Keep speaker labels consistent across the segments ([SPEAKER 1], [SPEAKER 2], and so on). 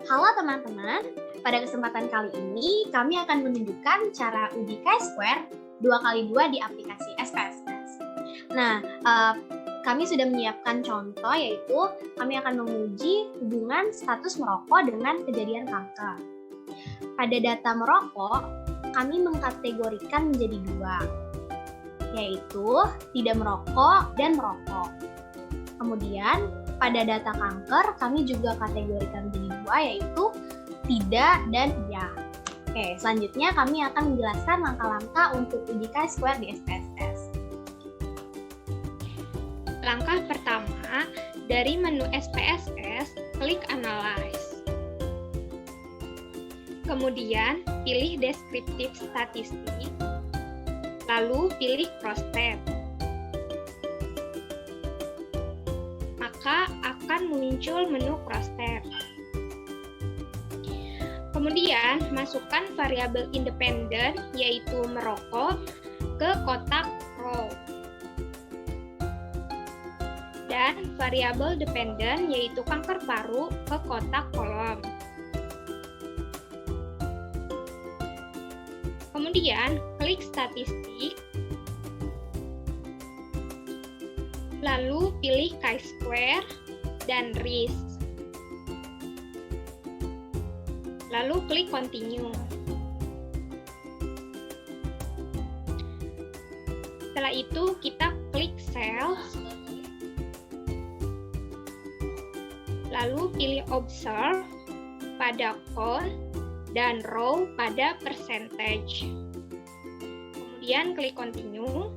[SPEAKER 1] Halo teman-teman, pada kesempatan kali ini kami akan menunjukkan cara uji chi-square 2x2 di aplikasi SPSS. Nah, kami sudah menyiapkan contoh, yaitu kami akan menguji hubungan status merokok dengan kejadian kanker. Pada data merokok, kami mengkategorikan menjadi dua, yaitu tidak merokok dan merokok. Kemudian, pada data kanker, kami juga kategorikan menjadi dua, yaitu tidak dan iya. Oke, selanjutnya kami akan menjelaskan langkah-langkah untuk uji chi-square di SPSS.
[SPEAKER 2] Langkah pertama, dari menu SPSS, klik Analyze. Kemudian, pilih Deskriptif Statistik, lalu pilih Cross-Tab. Maka akan muncul menu Cross-Tab. Kemudian, masukkan variabel independen, yaitu merokok, ke kotak row. Dan variabel dependen, yaitu kanker paru, ke kotak kolom. Kemudian, klik Statistik, lalu pilih chi-square dan risk. Lalu klik Continue. Setelah itu kita klik Cells, lalu pilih Observe pada Count dan Row pada Percentage. Kemudian klik Continue.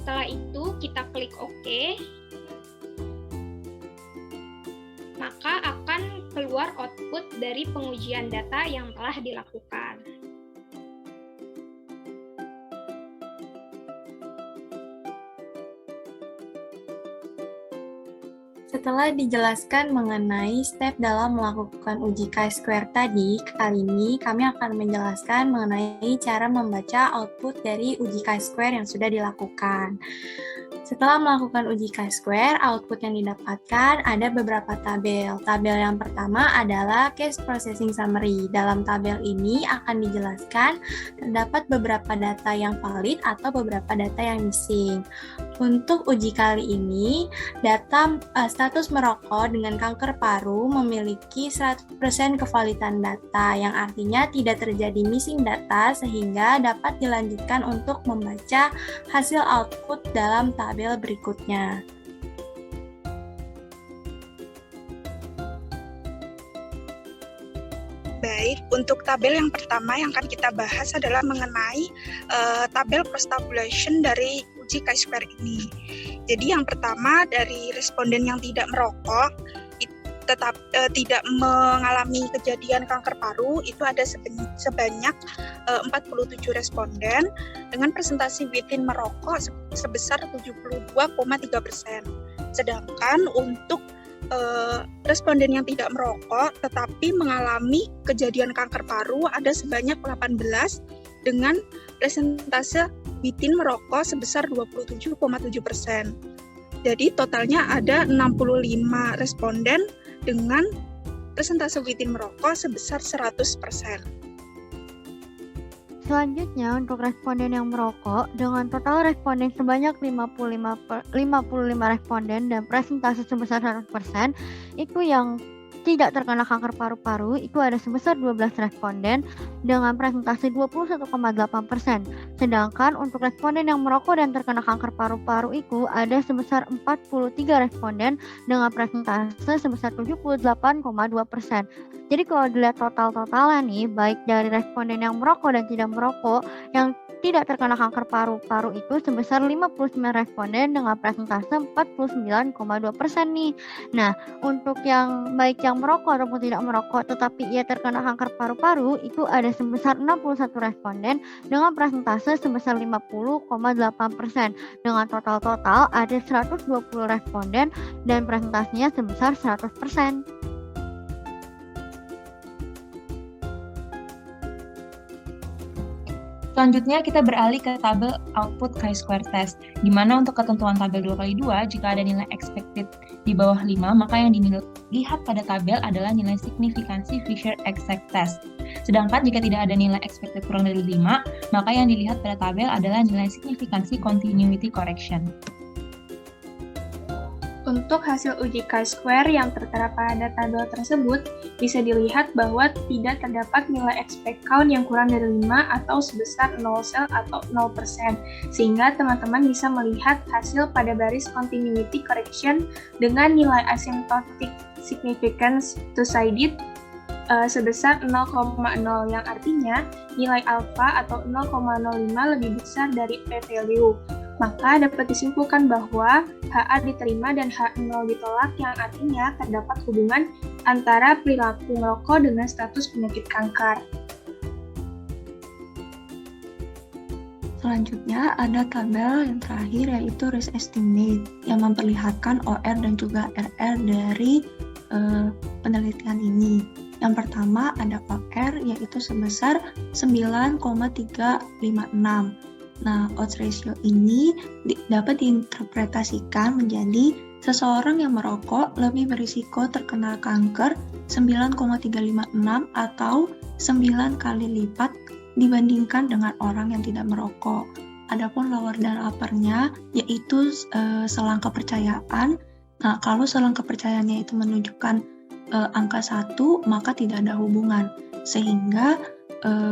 [SPEAKER 2] Setelah itu kita klik OK. Maka akan keluar output dari pengujian data yang telah dilakukan.
[SPEAKER 3] Setelah dijelaskan mengenai step dalam melakukan uji chi-square tadi, kali ini kami akan menjelaskan mengenai cara membaca output dari uji chi-square yang sudah dilakukan. Setelah melakukan uji chi-square, output yang didapatkan ada beberapa tabel. Tabel yang pertama adalah Case Processing Summary. Dalam tabel ini akan dijelaskan terdapat beberapa data yang valid atau beberapa data yang missing. Untuk uji kali ini, data status merokok dengan kanker paru memiliki 100% kevalidan data, yang artinya tidak terjadi missing data sehingga dapat dilanjutkan untuk membaca hasil output dalam tabel berikutnya.
[SPEAKER 4] Baik, untuk tabel yang pertama yang akan kita bahas adalah mengenai tabel cross tabulation dari uji chi-square ini. Jadi yang pertama dari responden yang tidak merokok, tetap tidak mengalami kejadian kanker paru, itu ada sebanyak 47 responden dengan presentasi within merokok sebesar 72,3%. Sedangkan untuk responden yang tidak merokok tetapi mengalami kejadian kanker paru ada sebanyak 18 dengan presentase within merokok sebesar 27,7%. Jadi totalnya ada 65 responden dengan presentase within merokok sebesar 100%.
[SPEAKER 5] Selanjutnya, untuk responden yang merokok, dengan total responden sebanyak 55 responden dan presentase sebesar 100%, itu yang tidak terkena kanker paru-paru, itu ada sebesar 12 responden dengan presentase 21,8%. Sedangkan untuk responden yang merokok dan terkena kanker paru-paru itu ada sebesar 43 responden dengan presentase sebesar 78,2%. Jadi kalau dilihat total-totalnya nih, baik dari responden yang merokok dan tidak merokok, yang tidak terkena kanker paru-paru itu sebesar 59 responden dengan presentase 49,2% nih. Nah, untuk yang baik yang merokok ataupun tidak merokok tetapi ia terkena kanker paru-paru itu ada sebesar 61 responden dengan presentase sebesar 50,8%. Dengan total ada 120 responden dan presentasinya sebesar 100%.
[SPEAKER 6] Selanjutnya kita beralih ke tabel output chi-square test, di mana untuk ketentuan tabel 2x2, jika ada nilai expected di bawah 5, maka yang dilihat pada tabel adalah nilai signifikansi Fisher exact test. Sedangkan jika tidak ada nilai expected kurang dari 5, maka yang dilihat pada tabel adalah nilai signifikansi continuity correction.
[SPEAKER 1] Untuk hasil uji chi-square yang tertera pada tabel tersebut, bisa dilihat bahwa tidak terdapat nilai expect count yang kurang dari 5 atau sebesar 0 sel atau 0%, sehingga teman-teman bisa melihat hasil pada baris continuity correction dengan nilai asymptotic significance two-sided sebesar 0,0, yang artinya nilai alpha atau 0,05 lebih besar dari p-value. Maka dapat disimpulkan bahwa HA diterima dan H0 ditolak, yang artinya terdapat hubungan antara perilaku merokok dengan status penyakit kanker.
[SPEAKER 3] Selanjutnya ada tabel yang terakhir yaitu risk estimate yang memperlihatkan OR dan juga RR dari penelitian ini. Yang pertama ada OR yaitu sebesar 9,356. Nah, odds ratio ini dapat diinterpretasikan menjadi seseorang yang merokok lebih berisiko terkena kanker 9,356 atau 9 kali lipat dibandingkan dengan orang yang tidak merokok. Adapun lower dan upper-nya yaitu selang kepercayaan. Nah, kalau selang kepercayaannya itu menunjukkan angka 1, maka tidak ada hubungan. Sehingga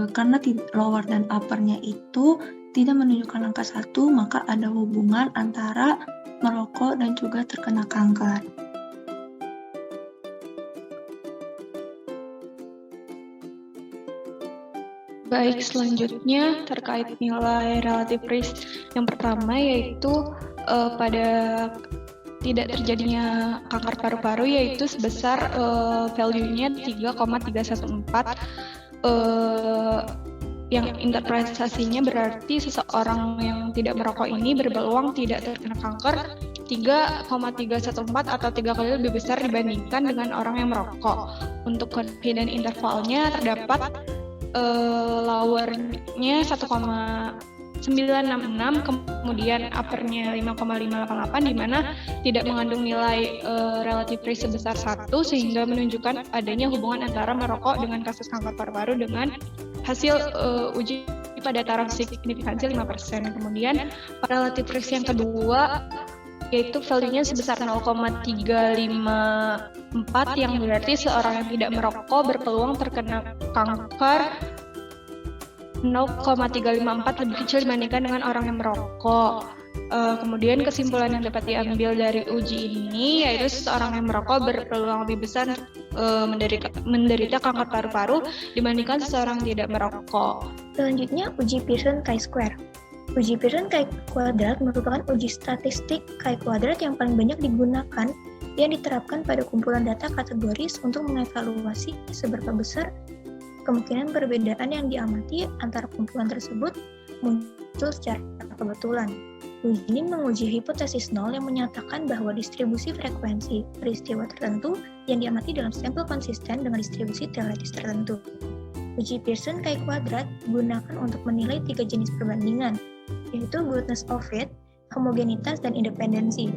[SPEAKER 3] karena lower dan upper-nya itu tidak menunjukkan angka 1, maka ada hubungan antara merokok dan juga terkena kanker.
[SPEAKER 2] Baik, selanjutnya terkait nilai relative risk yang pertama yaitu pada tidak terjadinya kanker paru-paru yaitu sebesar value-nya 3,314 yang interpretasinya berarti seseorang yang tidak merokok ini berpeluang tidak terkena kanker 3,314 atau 3 kali lebih besar dibandingkan dengan orang yang merokok. Untuk confidence intervalnya terdapat lower-nya 1,966, kemudian upper-nya 5,588, di mana tidak mengandung nilai relative risk sebesar 1, sehingga menunjukkan adanya hubungan antara merokok dengan kasus kanker paru-paru dengan hasil uji pada taraf signifikansi 5%. Kemudian relative risk yang kedua yaitu value-nya sebesar 0,354 yang berarti seorang yang tidak merokok berpeluang terkena kanker 0,354 lebih kecil dibandingkan dengan orang yang merokok. Kemudian kesimpulan yang dapat diambil dari uji ini yaitu seseorang yang merokok berpeluang lebih besar menderita kanker paru-paru dibandingkan seseorang yang tidak merokok.
[SPEAKER 7] Selanjutnya, uji Pearson chi-square. Uji Pearson chi-kuadrat merupakan uji statistik chi-kuadrat yang paling banyak digunakan yang diterapkan pada kumpulan data kategoris untuk mengevaluasi seberapa besar kemungkinan perbedaan yang diamati antara kumpulan tersebut muncul secara kebetulan. Uji ini menguji hipotesis nol yang menyatakan bahwa distribusi frekuensi peristiwa tertentu yang diamati dalam sampel konsisten dengan distribusi teoretis tertentu. Uji Pearson chi-kuadrat digunakan untuk menilai 3 jenis perbandingan, yaitu goodness of fit, homogenitas, dan independensi.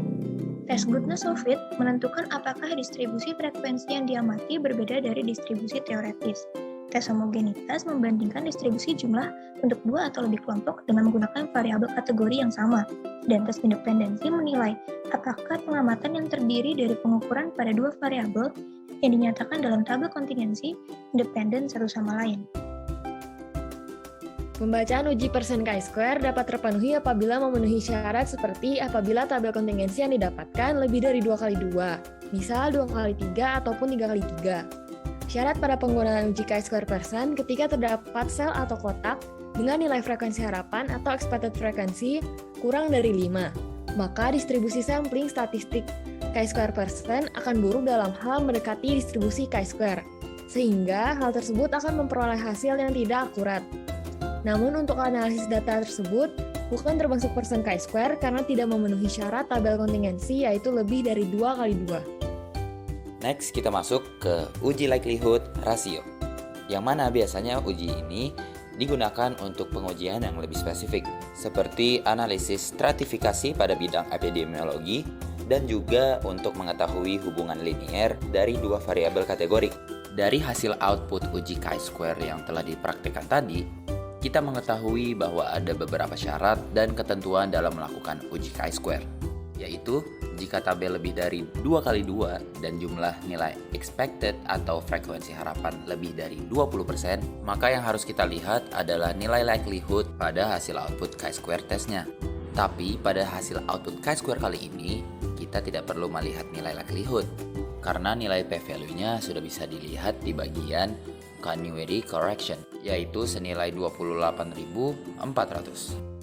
[SPEAKER 7] Tes goodness of fit menentukan apakah distribusi frekuensi yang diamati berbeda dari distribusi teoretis. Tes homogenitas membandingkan distribusi jumlah untuk 2 atau lebih kelompok dengan menggunakan variabel kategori yang sama. Dan tes independensi menilai apakah pengamatan yang terdiri dari pengukuran pada 2 variabel yang dinyatakan dalam tabel kontingensi independen satu sama lain.
[SPEAKER 8] Pembacaan uji Pearson chi-square dapat terpenuhi apabila memenuhi syarat seperti apabila tabel kontingensi yang didapatkan lebih dari 2x2, misal 2x3 ataupun 3x3. Syarat pada penggunaan uji chi-square Pearson ketika terdapat sel atau kotak dengan nilai frekuensi harapan atau expected frekuensi kurang dari 5, maka distribusi sampling statistik chi-square Pearson akan buruk dalam hal mendekati distribusi chi-square, sehingga hal tersebut akan memperoleh hasil yang tidak akurat. Namun untuk analisis data tersebut bukan termasuk Pearson chi-square karena tidak memenuhi syarat tabel kontingensi yaitu lebih dari 2x2.
[SPEAKER 9] Next, kita masuk ke uji likelihood rasio, yang mana biasanya uji ini digunakan untuk pengujian yang lebih spesifik, seperti analisis stratifikasi pada bidang epidemiologi dan juga untuk mengetahui hubungan linier dari dua variabel kategori. Dari hasil output uji chi-square yang telah dipraktikkan tadi, kita mengetahui bahwa ada beberapa syarat dan ketentuan dalam melakukan uji chi-square, yaitu jika tabel lebih dari 2x2 dan jumlah nilai expected atau frekuensi harapan lebih dari 20%, maka yang harus kita lihat adalah nilai likelihood pada hasil output chi-square testnya. Tapi pada hasil output chi-square kali ini, kita tidak perlu melihat nilai likelihood, karena nilai p-value-nya sudah bisa dilihat di bagian continuity correction, yaitu senilai 28.400.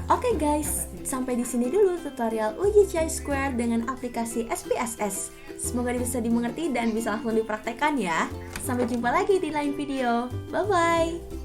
[SPEAKER 10] Oke guys, sampai di sini dulu tutorial uji chi-square dengan aplikasi SPSS. Semoga bisa dimengerti dan bisa langsung dipraktekkan ya. Sampai jumpa lagi di lain video. Bye-bye!